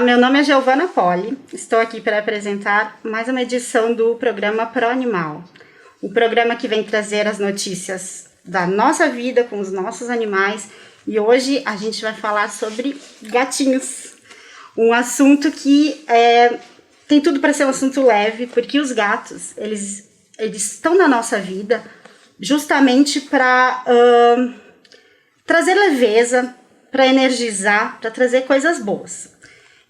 Olá, meu nome é Giovana Poli, estou aqui para apresentar mais uma edição do programa Pro Animal, o programa que vem trazer as notícias da nossa vida com os nossos animais, e hoje a gente vai falar sobre gatinhos, um assunto que tem tudo para ser um assunto leve, porque os gatos, eles estão na nossa vida justamente para trazer leveza, para energizar, para trazer coisas boas.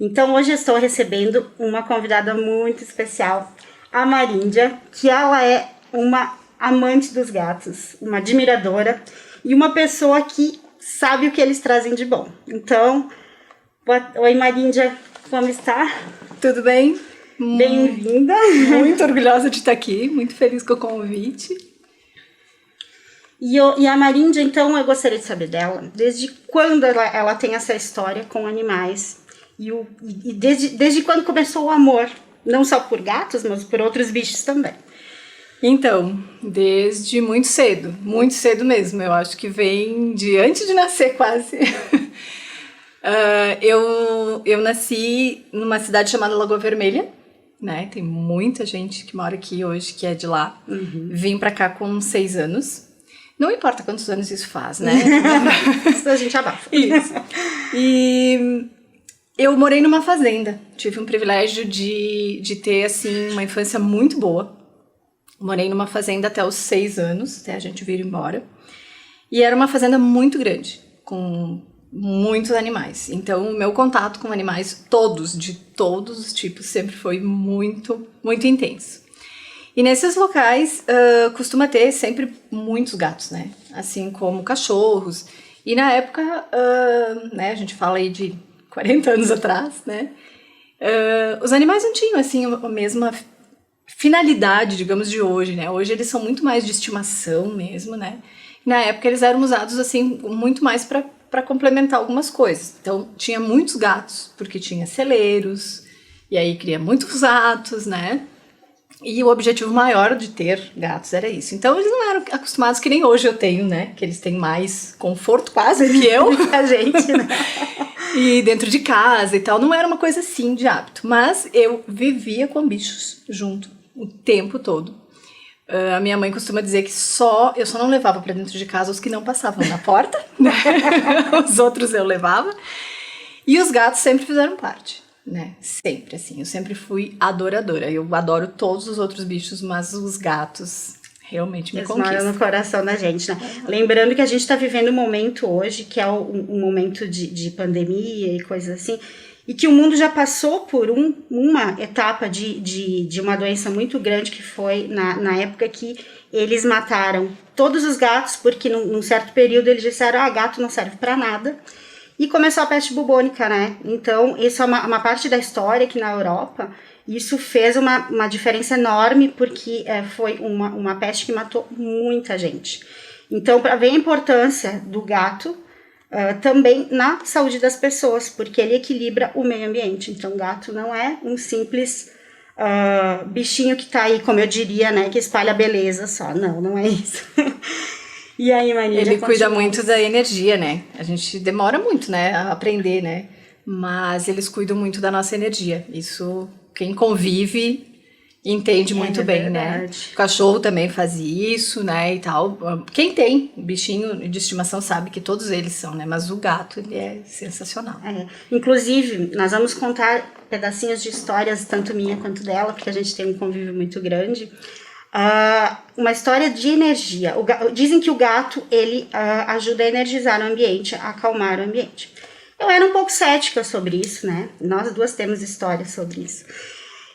Então hoje eu estou recebendo uma convidada muito especial, a Maríndia, que ela é uma amante dos gatos, uma admiradora e uma pessoa que sabe o que eles trazem de bom. Então, oi Maríndia, como está? Tudo bem? Bem-vinda. Muito orgulhosa de estar aqui, muito feliz com o convite. E a Maríndia, então, eu gostaria de saber dela, desde quando ela tem essa história com animais e desde quando começou o amor, não só por gatos, mas por outros bichos também. Então, desde muito cedo mesmo, eu acho que vem de antes de nascer quase. Eu nasci numa cidade chamada Lagoa Vermelha, né? Tem muita gente que mora aqui hoje que é de lá. Vim pra cá com 6 anos. Não importa quantos anos isso faz, né? Isso a gente abafa. Isso. E eu morei numa fazenda. Tive um privilégio de ter, assim, uma infância muito boa. Morei numa fazenda até os 6 anos, até a gente vir embora. E era uma fazenda muito grande, com muitos animais. Então, o meu contato com animais, de todos os tipos, sempre foi muito, muito intenso. E nesses locais, costuma ter sempre muitos gatos, né? Assim como cachorros. E na época, né, a gente fala aí de 40 anos atrás, né? Os animais não tinham, assim, a mesma finalidade, digamos, de hoje, né? Hoje eles são muito mais de estimação mesmo, né? E na época eles eram usados, assim, muito mais para complementar algumas coisas. Então, tinha muitos gatos, porque tinha celeiros, e aí cria muitos ratos, né? E o objetivo maior de ter gatos era isso. Então, eles não eram acostumados que nem hoje eu tenho, né? Que eles têm mais conforto quase que eu. A gente, né? E dentro de casa e tal. Não era uma coisa assim de hábito. Mas eu vivia com bichos junto o tempo todo. A minha mãe costuma dizer que eu só não levava pra dentro de casa os que não passavam na porta. Né? Os outros eu levava. E os gatos sempre fizeram parte. Né? Sempre, assim, eu sempre fui adoradora. Eu adoro todos os outros bichos, mas os gatos realmente me conquistam. Eles moram no coração da gente, né? Lembrando que a gente tá vivendo um momento hoje, que é um momento de pandemia e coisas assim, e que o mundo já passou por uma etapa de uma doença muito grande, que foi na época que eles mataram todos os gatos, porque num certo período eles disseram, gato não serve pra nada. E começou a peste bubônica, né? Então, isso é uma parte da história que na Europa, isso fez uma diferença enorme, porque foi uma peste que matou muita gente. Então, para ver a importância do gato, também na saúde das pessoas, porque ele equilibra o meio ambiente. Então, o gato não é um simples bichinho que tá aí, como eu diria, né? Que espalha beleza só. Não é isso. E aí, Maria, ele cuida muito da energia, né? A gente demora muito, né, a aprender, né? Mas eles cuidam muito da nossa energia. Isso, quem convive entende muito bem, verdade. né? O cachorro também faz isso, né, e tal. Quem tem bichinho de estimação sabe que todos eles são, né? Mas o gato, ele é sensacional. Inclusive, nós vamos contar pedacinhos de histórias, tanto minha quanto dela, porque a gente tem um convívio muito grande. Uma história de energia. Dizem que o gato ele ajuda a energizar o ambiente, a acalmar o ambiente. Eu era um pouco cética sobre isso, né? Nós duas temos histórias sobre isso.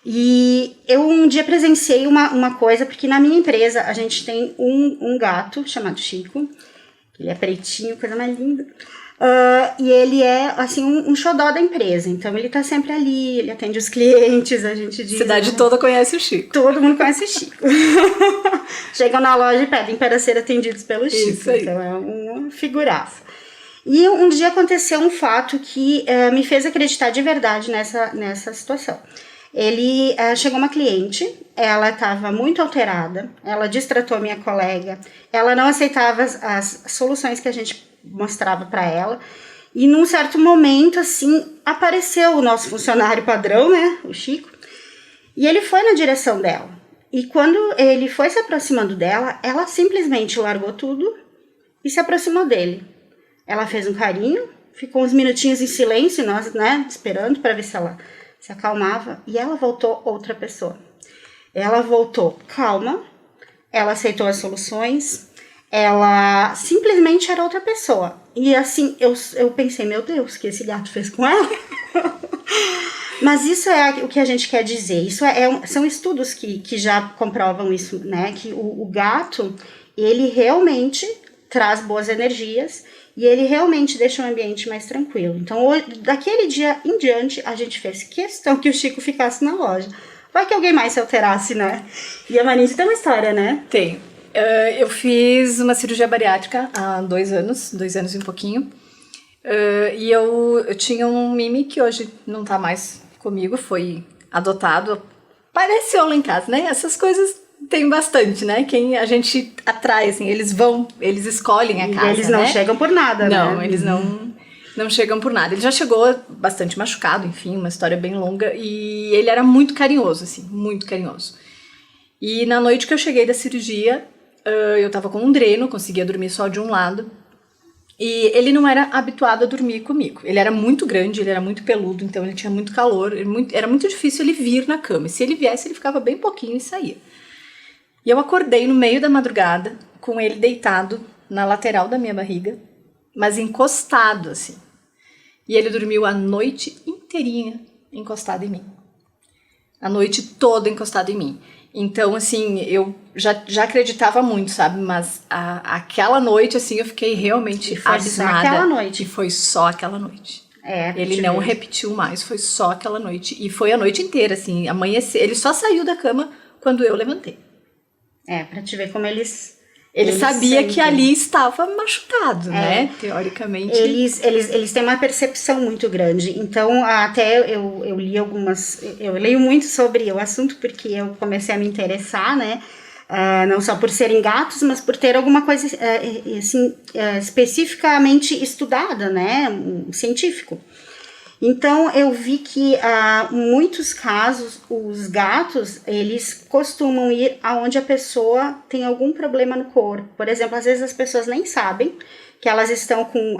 E eu um dia presenciei uma coisa, porque na minha empresa a gente tem um gato chamado Chico. Ele é pretinho, coisa mais linda. E ele é, assim, um xodó da empresa. Então, ele tá sempre ali, ele atende os clientes, a gente diz... A cidade toda conhece o Chico. Todo mundo conhece o Chico. Chegam na loja e pedem para ser atendidos pelo Chico. Isso aí. Então, é uma figuraça. E um dia aconteceu um fato que me fez acreditar de verdade nessa situação. Chegou uma cliente, ela estava muito alterada, ela distratou a minha colega, ela não aceitava as soluções que a gente mostrava para ela, E num certo momento, assim, apareceu o nosso funcionário padrão, né, o Chico, e ele foi na direção dela. E quando ele foi se aproximando dela, ela simplesmente largou tudo e se aproximou dele. Ela fez um carinho, ficou uns minutinhos em silêncio, nós, né, esperando para ver se ela se acalmava, e ela voltou outra pessoa. Ela voltou calma, ela aceitou as soluções, ela simplesmente era outra pessoa. E assim, eu pensei, meu Deus, o que esse gato fez com ela? Mas isso é o que a gente quer dizer. Isso são estudos que já comprovam isso, né? Que o gato, ele realmente traz boas energias e ele realmente deixa o ambiente mais tranquilo. Então, daquele dia em diante, a gente fez questão que o Chico ficasse na loja. Vai que alguém mais se alterasse, né? E a Marina tem uma história, né? Tem. Eu fiz uma cirurgia bariátrica há 2 anos e um pouquinho. E eu tinha um Mimi que hoje não tá mais comigo, foi adotado. Apareceu lá em casa, né? Essas coisas tem bastante, né? Quem a gente atrai, assim, eles escolhem a casa, eles não né? chegam por nada, né? Não, eles não chegam por nada. Ele já chegou bastante machucado, enfim, uma história bem longa. E ele era muito carinhoso, assim, muito carinhoso. E na noite que eu cheguei da cirurgia, eu tava com um dreno, conseguia dormir só de um lado. E ele não era habituado a dormir comigo. Ele era muito grande, ele era muito peludo, então ele tinha muito calor. Era muito difícil ele vir na cama. E se ele viesse, ele ficava bem pouquinho e saía. E eu acordei no meio da madrugada, com ele deitado na lateral da minha barriga, mas encostado, assim. E ele dormiu a noite inteirinha encostado em mim. A noite toda encostado em mim. Então, assim, eu já acreditava muito, sabe? Mas aquela noite, assim, eu fiquei realmente abismada. Aquela noite. E foi só aquela noite. Ele não repetiu mais, foi só aquela noite. E foi a noite inteira, assim, amanhecer. Ele só saiu da cama quando eu levantei. Pra te ver como eles sabia sentem. Que ali estava machucado, né? Teoricamente. Eles têm uma percepção muito grande. Então, até eu li algumas... Eu leio muito sobre o assunto porque eu comecei a me interessar, né? Não só por serem gatos, mas por ter alguma coisa assim, especificamente estudada, né? Científico. Então, eu vi que em muitos casos, os gatos, eles costumam ir aonde a pessoa tem algum problema no corpo. Por exemplo, às vezes as pessoas nem sabem que elas estão com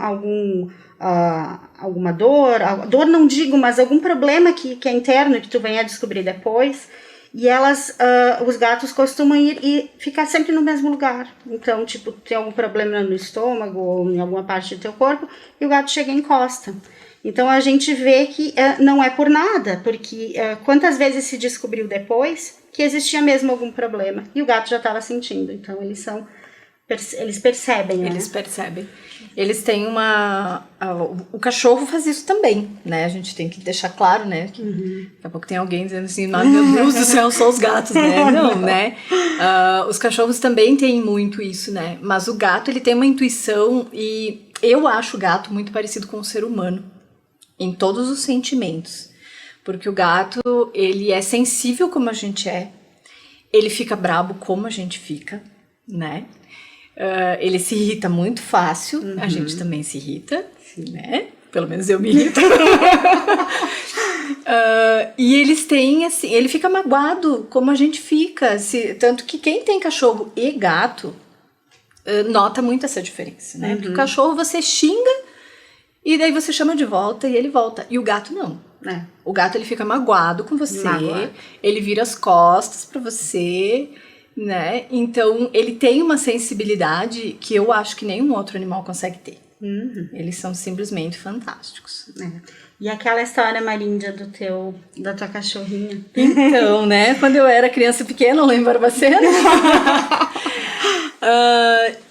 alguma dor não digo, mas algum problema que é interno, que tu venha a descobrir depois. E os gatos costumam ir e ficar sempre no mesmo lugar. Então, tipo, tem algum problema no estômago ou em alguma parte do teu corpo, e o gato chega e encosta. Então, a gente vê que não é por nada, porque quantas vezes se descobriu depois que existia mesmo algum problema, e o gato já estava sentindo. Então, eles percebem, né? Eles percebem. Eles têm o cachorro faz isso também, né? A gente tem que deixar claro, né? Que daqui a pouco tem alguém dizendo assim, meu Deus do céu, só os gatos, né? Não, né? Os cachorros também têm muito isso, né? Mas o gato, ele tem uma intuição, e eu acho o gato muito parecido com o ser humano. Em todos os sentimentos, porque o gato, ele é sensível como a gente é, ele fica brabo como a gente fica, né? Ele se irrita muito fácil, a gente também se irrita, né? Pelo menos eu me irrito. E eles têm, assim, ele fica magoado como a gente fica, tanto que quem tem cachorro e gato nota muito essa diferença, né? Porque o cachorro você xinga, e daí você chama de volta e ele volta. E o gato não. O gato, ele fica magoado com você. Ele vira as costas pra você, né? Então, ele tem uma sensibilidade que eu acho que nenhum outro animal consegue ter. Eles são simplesmente fantásticos. E aquela história, Maríndia, da tua cachorrinha? Então, né? Quando eu era criança pequena, lá em Barbacena,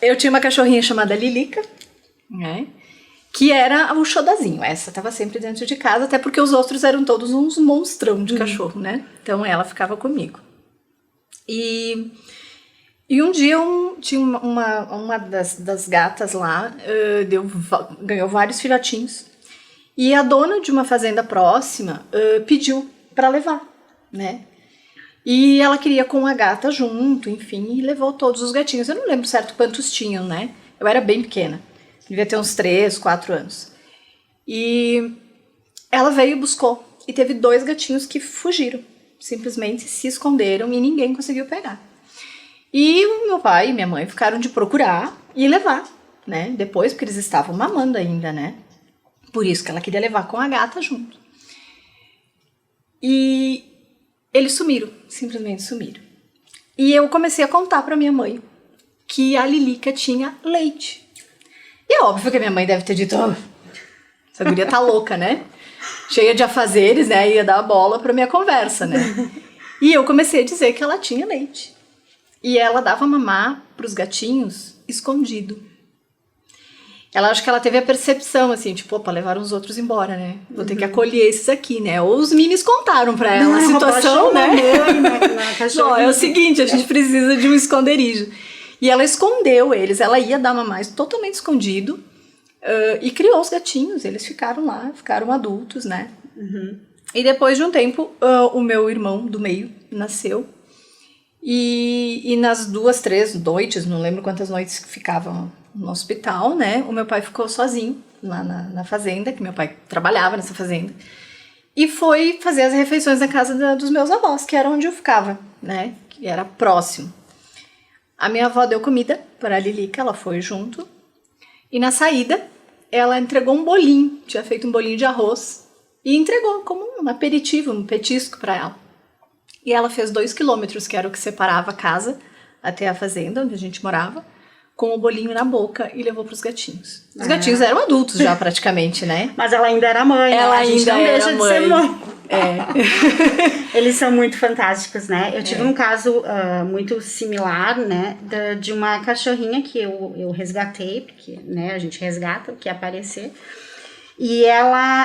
eu tinha uma cachorrinha chamada Lilica, né? Que era o xodozinho. Essa tava sempre dentro de casa, até porque os outros eram todos uns monstrão de cachorro, né? Então ela ficava comigo. E um dia tinha uma das gatas lá, ganhou vários filhotinhos. E a dona de uma fazenda próxima pediu para levar, né? E ela queria com a gata junto, enfim, e levou todos os gatinhos. Eu não lembro certo quantos tinham, né? Eu era bem pequena. Devia ter uns 3, 4 anos. E ela veio e buscou. E teve 2 gatinhos que fugiram. Simplesmente se esconderam e ninguém conseguiu pegar. E o meu pai e minha mãe ficaram de procurar e levar, né? Depois, porque eles estavam mamando ainda, né? Por isso que ela queria levar com a gata junto. E eles sumiram, simplesmente sumiram. E eu comecei a contar pra minha mãe que a Lilica tinha leite. E é óbvio que a minha mãe deve ter dito, oh, essa guria tá louca, né? Cheia de afazeres, né? Ia dar a bola pra minha conversa, né? E eu comecei a dizer que ela tinha leite. E ela dava mamar pros gatinhos escondido. Ela, acho que ela teve a percepção, assim, tipo, opa, levaram os outros embora, né? Vou ter que acolher esses aqui, né? Ou os minis contaram pra ela a situação, né? Não, é o seguinte, a gente precisa de um esconderijo. E ela escondeu eles, ela ia dar mamar totalmente escondido e criou os gatinhos, eles ficaram lá, ficaram adultos, né? E depois de um tempo, o meu irmão do meio nasceu. E nas 2, 3 noites, não lembro quantas noites que ficavam no hospital, né? O meu pai ficou sozinho lá na fazenda, que meu pai trabalhava nessa fazenda. E foi fazer as refeições na casa dos meus avós, que era onde eu ficava, né? Que era próximo. A minha avó deu comida para a Lilica, ela foi junto. E na saída, ela entregou um bolinho, tinha feito um bolinho de arroz. E entregou como um aperitivo, um petisco para ela. E ela fez 2 quilômetros, que era o que separava a casa até a fazenda, onde a gente morava, com o bolinho na boca e levou pros gatinhos. Os gatinhos eram adultos já, praticamente, né? Mas ela ainda era mãe, ela né? A gente ainda não deixa era de mãe. ser mãe. É. Eles são muito fantásticos, né? Eu tive um caso muito similar, né? De uma cachorrinha que eu resgatei, porque, né, a gente resgata o que aparecer. E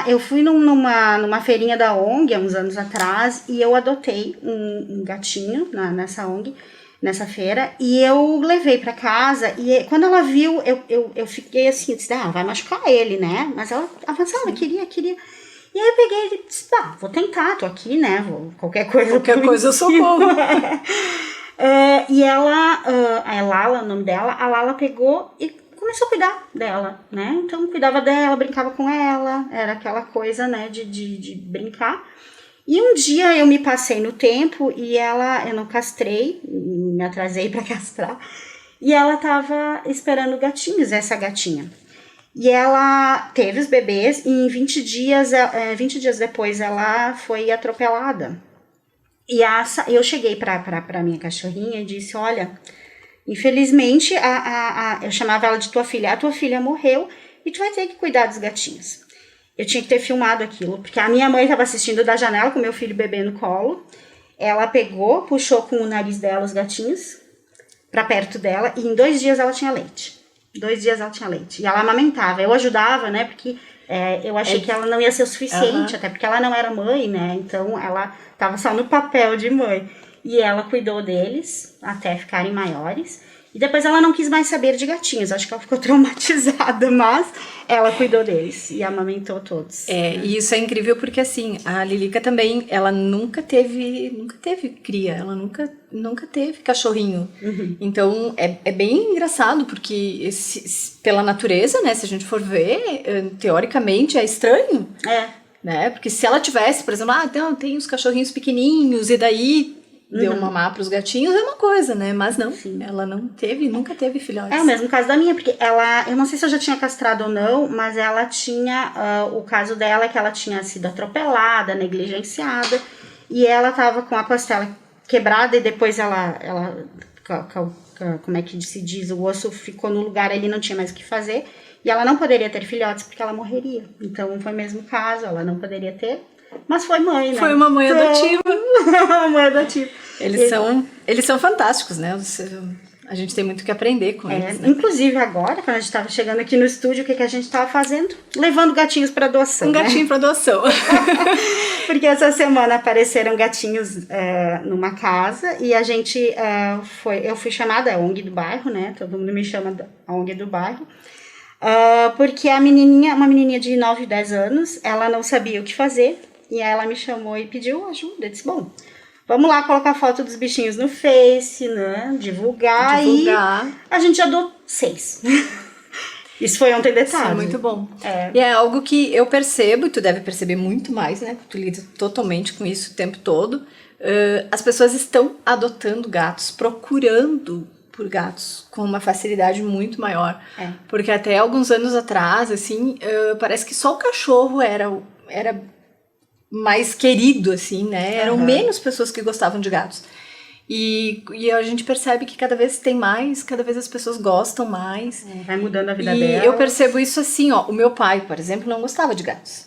eu fui numa feirinha da ONG há uns anos atrás e eu adotei um gatinho nessa ONG, nessa feira, e eu levei pra casa e quando ela viu, eu fiquei assim, disse, vai machucar ele, né? Mas ela avançava, queria. E aí eu peguei ele e disse, vou tentar, tô aqui, né? Qualquer coisa eu socorro. E ela, a Lala, o nome dela, a Lala pegou e começou a cuidar dela, né? Então, cuidava dela, brincava com ela, era aquela coisa, né, de brincar. E um dia eu me passei no tempo e eu não castrei, me atrasei para castrar, e ela tava esperando gatinhos, essa gatinha. E ela teve os bebês e em 20 dias depois ela foi atropelada. E eu cheguei pra minha cachorrinha e disse, olha, infelizmente, eu chamava ela de tua filha. A tua filha morreu e tu vai ter que cuidar dos gatinhos. Eu tinha que ter filmado aquilo, porque a minha mãe estava assistindo da janela com meu filho bebê no colo. Ela pegou, puxou com o nariz dela os gatinhos pra perto dela e em 2 dias ela tinha leite. 2 dias ela tinha leite. E ela amamentava. Eu ajudava, né, porque eu achei que ela não ia ser o suficiente, até porque ela não era mãe, né, então ela tava só no papel de mãe. E ela cuidou deles até ficarem maiores. E depois ela não quis mais saber de gatinhos. Acho que ela ficou traumatizada, mas ela cuidou deles e amamentou todos. E isso é incrível porque, assim, a Lilica também, ela nunca teve cria. Ela nunca teve cachorrinho. Então, é bem engraçado porque, pela natureza, né, se a gente for ver, teoricamente é estranho. Né? Porque se ela tivesse, por exemplo, tem os cachorrinhos pequenininhos e daí deu mamar pros gatinhos, é uma coisa, né? Mas não, ela nunca teve filhotes. É o mesmo caso da minha, porque eu não sei se eu já tinha castrado ou não, mas ela tinha, o caso dela é que ela tinha sido atropelada, negligenciada, e ela tava com a costela quebrada e depois ela como é que se diz, o osso ficou no lugar, ele não tinha mais o que fazer, e ela não poderia ter filhotes porque ela morreria. Então foi o mesmo caso, ela não poderia ter. Mas foi mãe, né? Foi uma mãe adotiva. Mãe adotiva. Eles são fantásticos, né? A gente tem muito que aprender com eles, né? Inclusive agora, quando a gente estava chegando aqui no estúdio, o que a gente estava fazendo? Levando gatinhos para adoção. Gatinho para adoção. Porque essa semana apareceram gatinhos numa casa e a gente eu fui chamada, a ONG do bairro, né? Todo mundo me chama a ONG do bairro. Porque uma menininha de 9, 10 anos, ela não sabia o que fazer. E aí ela me chamou e pediu ajuda. Eu disse, bom, vamos lá colocar foto dos bichinhos no Face, né? Divulgar. E a gente já deu 6. Isso foi ontem de Isso é tarde. muito bom. E é algo que eu percebo, e tu deve perceber muito mais, né? Tu lida totalmente com isso o tempo todo. As pessoas estão adotando gatos, procurando por gatos com uma facilidade muito maior. Porque até alguns anos atrás, assim, parece que só o cachorro era mais querido, assim, né? Eram menos pessoas que gostavam de gatos. E a gente percebe que cada vez tem mais, cada vez as pessoas gostam mais. Vai mudando a vida E dela. eu percebo isso assim, ó. O meu pai, por exemplo, não gostava de gatos.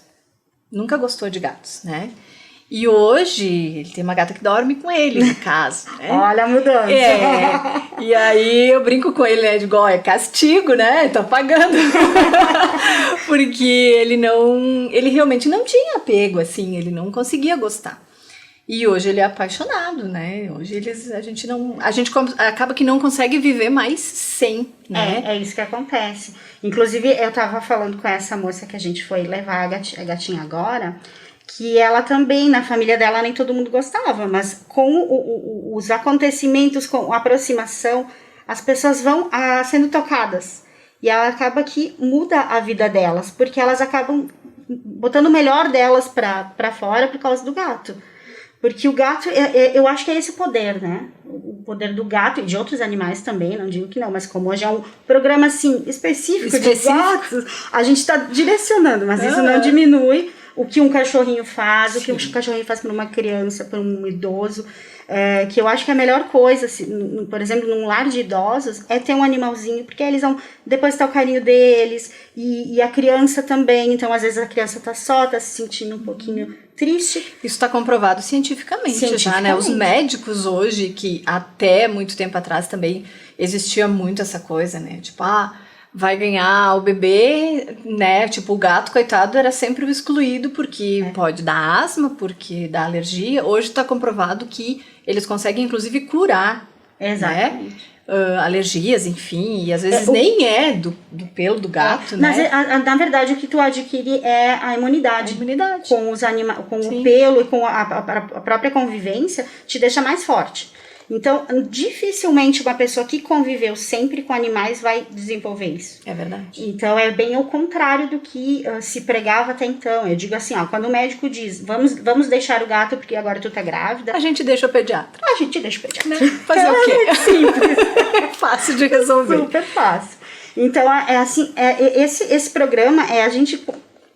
Nunca gostou de gatos, né? E hoje ele tem uma gata que dorme com ele em casa, né? Olha a mudança. E aí eu brinco com ele, né? Digo, ó, é castigo, né? Tá pagando. Porque ele realmente não tinha apego, assim, ele não conseguia gostar. E hoje ele é apaixonado, né? Hoje a gente acaba que não consegue viver mais sem, né? É isso que acontece. Inclusive, eu tava falando com essa moça que a gente foi levar a gatinha agora, que ela também, na família dela, nem todo mundo gostava, mas com os acontecimentos, com a aproximação, as pessoas vão sendo tocadas. E ela acaba que muda a vida delas, porque elas acabam botando o melhor delas pra fora por causa do gato. Porque o gato, eu acho que é esse o poder, né? O poder do gato e de outros animais também, não digo que não, mas como hoje é um programa, assim, específico. De gatos, a gente tá direcionando, mas isso não diminui o que um cachorrinho faz, o que um cachorrinho faz por uma criança, por um idoso. Que eu acho que a melhor coisa, assim, por exemplo, num lar de idosos, é ter um animalzinho, porque eles vão depositar o carinho deles, e a criança também. Então, às vezes, a criança tá se sentindo um pouquinho triste. Isso está comprovado cientificamente já, né? Os médicos hoje, que até muito tempo atrás também existia muito essa coisa, né? Tipo, vai ganhar o bebê, né? Tipo, o gato, coitado, era sempre o excluído porque pode dar asma, porque dá alergia. Hoje está comprovado que eles conseguem, inclusive, curar, exatamente, né? Alergias, enfim, e às vezes nem é do pelo do gato, né? Mas, na verdade, o que tu adquire é a imunidade. A imunidade. Com os com o pelo e com a própria convivência, te deixa mais forte. Então, dificilmente uma pessoa que conviveu sempre com animais vai desenvolver isso. É verdade. Então, é bem ao contrário do que se pregava até então. Eu digo assim, quando o médico diz, vamos deixar o gato porque agora tu tá grávida. A gente deixa o pediatra. A gente deixa o pediatra. Né? Fazer o quê? Simples. Fácil de resolver. Super fácil. Então, esse programa a gente,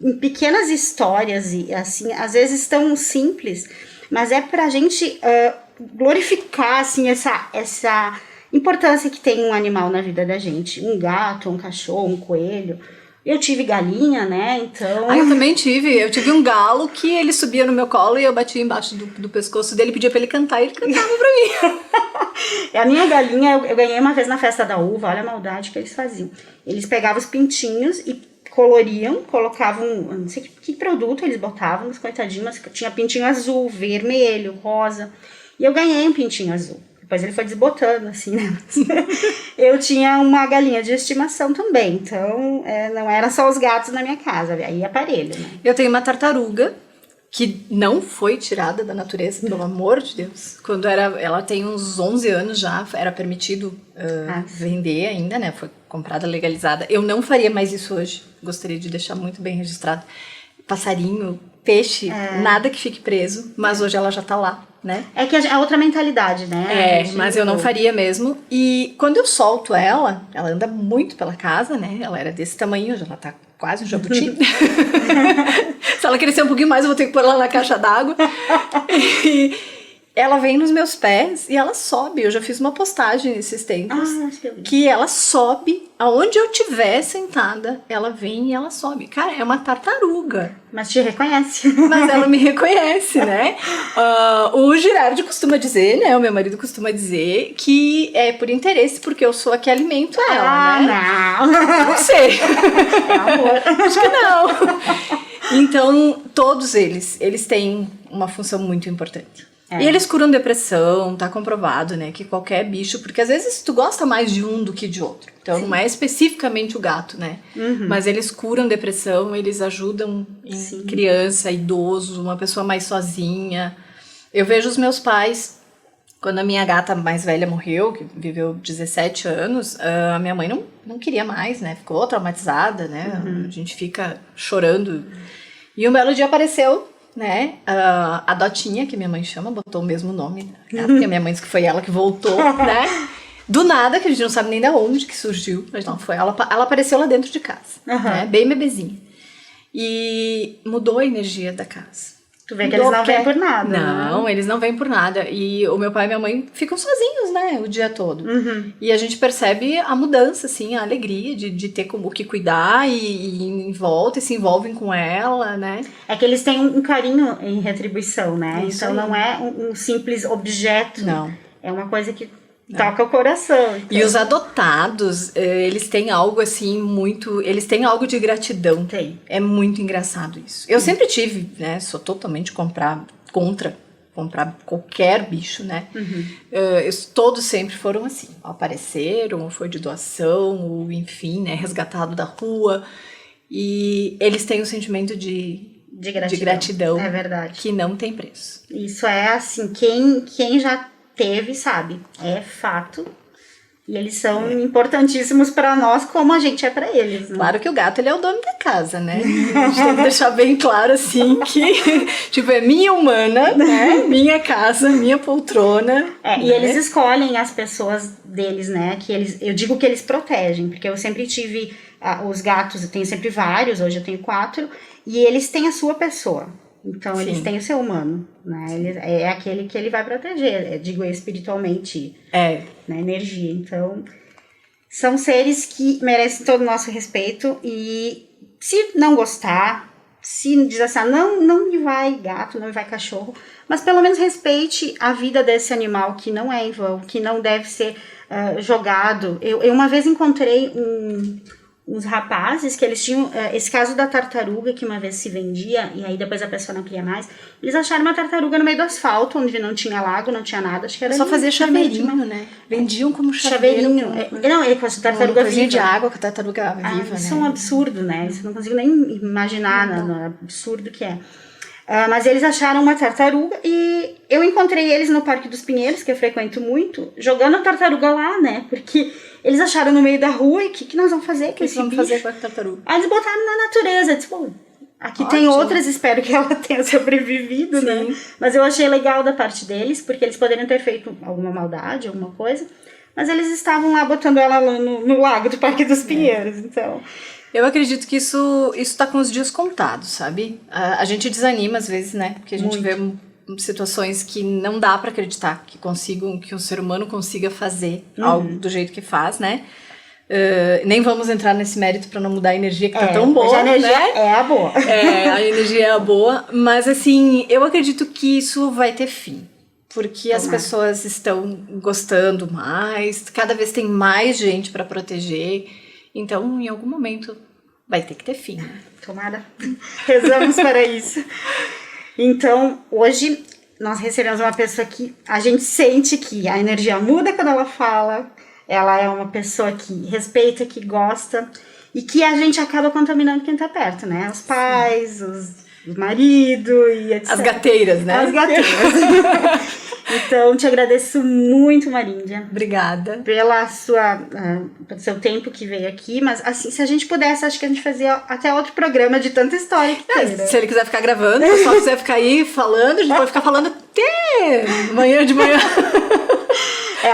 em pequenas histórias, e assim, às vezes tão simples, mas é pra gente glorificar, assim, essa importância que tem um animal na vida da gente. Um gato, um cachorro, um coelho. Eu tive galinha, né, então... Eu também tive. Eu tive um galo que ele subia no meu colo e eu batia embaixo do pescoço dele, pedia pra ele cantar e ele cantava pra mim. A minha galinha, eu ganhei uma vez na festa da uva, olha a maldade que eles faziam. Eles pegavam os pintinhos e coloriam, colocavam, não sei que produto eles botavam, mas coitadinho, mas tinha pintinho azul, vermelho, rosa... E eu ganhei um pintinho azul. Depois ele foi desbotando, assim, né? Eu tinha uma galinha de estimação também. Então, não eram só os gatos na minha casa. Aí aparelho, né? Eu tenho uma tartaruga que não foi tirada da natureza, pelo amor de Deus. Quando ela tem uns 11 anos já, era permitido vender ainda, né? Foi comprada, legalizada. Eu não faria mais isso hoje. Gostaria de deixar muito bem registrado. Passarinho, peixe, nada que fique preso. Mas hoje ela já tá lá, né? É que é outra mentalidade, né? Mas eu não faria mesmo. E quando eu solto ela anda muito pela casa, né? Ela era desse tamanho, já ela tá quase um jabuti. Se ela crescer um pouquinho mais, eu vou ter que pôr ela na caixa d'água. E ela vem nos meus pés e ela sobe. Eu já fiz uma postagem nesses tempos que ela sobe aonde eu estiver sentada, ela vem e ela sobe. Cara, é uma tartaruga. Mas te reconhece. Mas ela me reconhece, né? O Girardi costuma dizer, né? O meu marido costuma dizer que é por interesse, porque eu sou a que alimento ela, né? Não sei. É amor. Acho que não. Então, todos eles têm uma função muito importante. E eles curam depressão, tá comprovado, né, que qualquer bicho, porque às vezes tu gosta mais de um do que de outro, então não é especificamente o gato, né, mas eles curam depressão, eles ajudam em criança, idoso, uma pessoa mais sozinha. Eu vejo os meus pais, Quando a minha gata mais velha morreu, que viveu 17 anos, a minha mãe não queria mais, né? Ficou traumatizada, né? A gente fica chorando. E um belo dia apareceu, né? A Dotinha, que minha mãe chama, botou o mesmo nome da gata, porque a minha mãe disse que foi ela que voltou, né? Do nada, que a gente não sabe nem de onde que surgiu. Mas não, foi ela apareceu lá dentro de casa, né? Bem bebezinha. E mudou a energia da casa. Tu vê que eles não vêm por nada. Não, né? eles não vêm por nada. E o meu pai e minha mãe ficam sozinhos, né, o dia todo. E a gente percebe a mudança, assim, a alegria de ter como que cuidar e em volta e se envolvem com ela, né. É que eles têm um carinho em retribuição, né? Isso então aí. não é um simples objeto. Não. É uma coisa que toca o coração. Então. E os adotados, eles têm algo assim muito... Eles têm algo de gratidão. Tem. É muito engraçado isso. Eu sempre tive, né? Sou totalmente contra comprar qualquer bicho, né? Todos sempre foram assim. Apareceram, ou foi de doação, ou enfim, né? Resgatado da rua. E eles têm um sentimento de gratidão. É verdade. Que não tem preço. Isso é assim, quem já teve, sabe? É fato. E eles são importantíssimos pra nós, como a gente é pra eles. Né? Claro que o gato, ele é o dono da casa, né? A gente tem que deixar bem claro, assim, que, tipo, é minha humana, né? Minha casa, minha poltrona. É, né? e eles escolhem as pessoas deles, né? Eu digo que eles protegem, porque eu sempre tive os gatos, eu tenho sempre vários, hoje eu tenho 4, e eles têm a sua pessoa. Então, eles têm o seu humano, né? É aquele que ele vai proteger, digo espiritualmente, na energia. Então, são seres que merecem todo o nosso respeito e se não gostar, se diz assim, não me vai gato, não me vai cachorro, mas pelo menos respeite a vida desse animal que não é em vão, que não deve ser jogado. Eu uma vez encontrei uns rapazes que eles tinham esse caso da tartaruga que uma vez se vendia e aí depois a pessoa não queria mais. Eles acharam uma tartaruga no meio do asfalto, onde não tinha lago, não tinha nada. Acho que era só fazia chaveirinho, né? Vendiam como chaveirinho. Não, ele com a tartaruga viva. De água com a tartaruga viva, isso né? é um absurdo, né? Isso eu não consigo nem imaginar no absurdo que é. Mas eles acharam uma tartaruga e eu encontrei eles no Parque dos Pinheiros, que eu frequento muito, jogando a tartaruga lá, né? Porque eles acharam no meio da rua e o que nós vamos fazer com esse bicho? Fazer com a tartaruga? Aí eles botaram na natureza, tipo, aqui tem outras, espero que ela tenha sobrevivido, né? Mas eu achei legal da parte deles, porque eles poderiam ter feito alguma maldade, alguma coisa, mas eles estavam lá botando ela lá no lago do Parque dos Pinheiros, então... Eu acredito que isso tá com os dias contados, sabe? A gente desanima às vezes, né? Porque a gente vê situações que não dá pra acreditar que um ser humano consiga fazer algo do jeito que faz, né? Nem vamos entrar nesse mérito pra não mudar a energia que tá tão boa, a energia né? é a boa. A energia é a boa, mas assim, eu acredito que isso vai ter fim. Porque as pessoas estão gostando mais, cada vez tem mais gente pra proteger. Então, em algum momento, vai ter que ter fim. Né? Tomara. Rezamos para isso. Então, hoje, nós recebemos uma pessoa que a gente sente que a energia muda quando ela fala. Ela é uma pessoa que respeita, que gosta. E que a gente acaba contaminando quem tá perto, né? Os pais, os maridos e etc. As gateiras, né? As gateiras. Então, te agradeço muito, Maríndia. Obrigada. Pelo seu tempo que veio aqui. Mas, assim, se a gente pudesse, acho que a gente fazia até outro programa de tanta história que tem, né? Se ele quiser ficar gravando, se o pessoal quiser ficar aí falando, a gente pode ficar falando até manhã de manhã.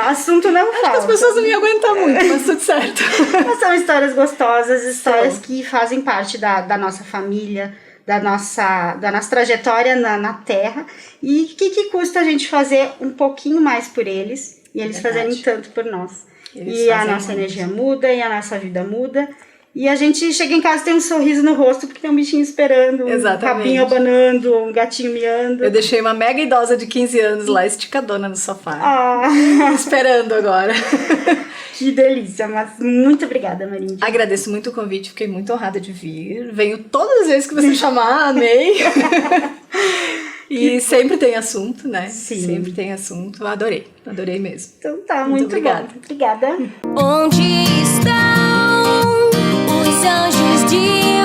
Assunto não falta. As pessoas não iam aguentar muito, mas tudo certo. Mas são histórias gostosas, histórias que fazem parte da nossa família, da nossa trajetória na Terra, e que custa a gente fazer um pouquinho mais por eles e eles fazerem tanto por nós. E a nossa energia muda e a nossa vida muda e a gente chega em casa e tem um sorriso no rosto porque tem um bichinho esperando, um papinho abanando, um gatinho miando. Eu deixei uma mega idosa de 15 anos lá esticadona no sofá, esperando agora. Que delícia, mas muito obrigada, Maríndia. Agradeço muito o convite, fiquei muito honrada de vir. Venho todas as vezes que você chamar, amei. E sempre tem assunto, né? Sim. Sempre tem assunto. Adorei mesmo. Então tá, muito obrigada. Bom. Obrigada. Onde estão os anjos de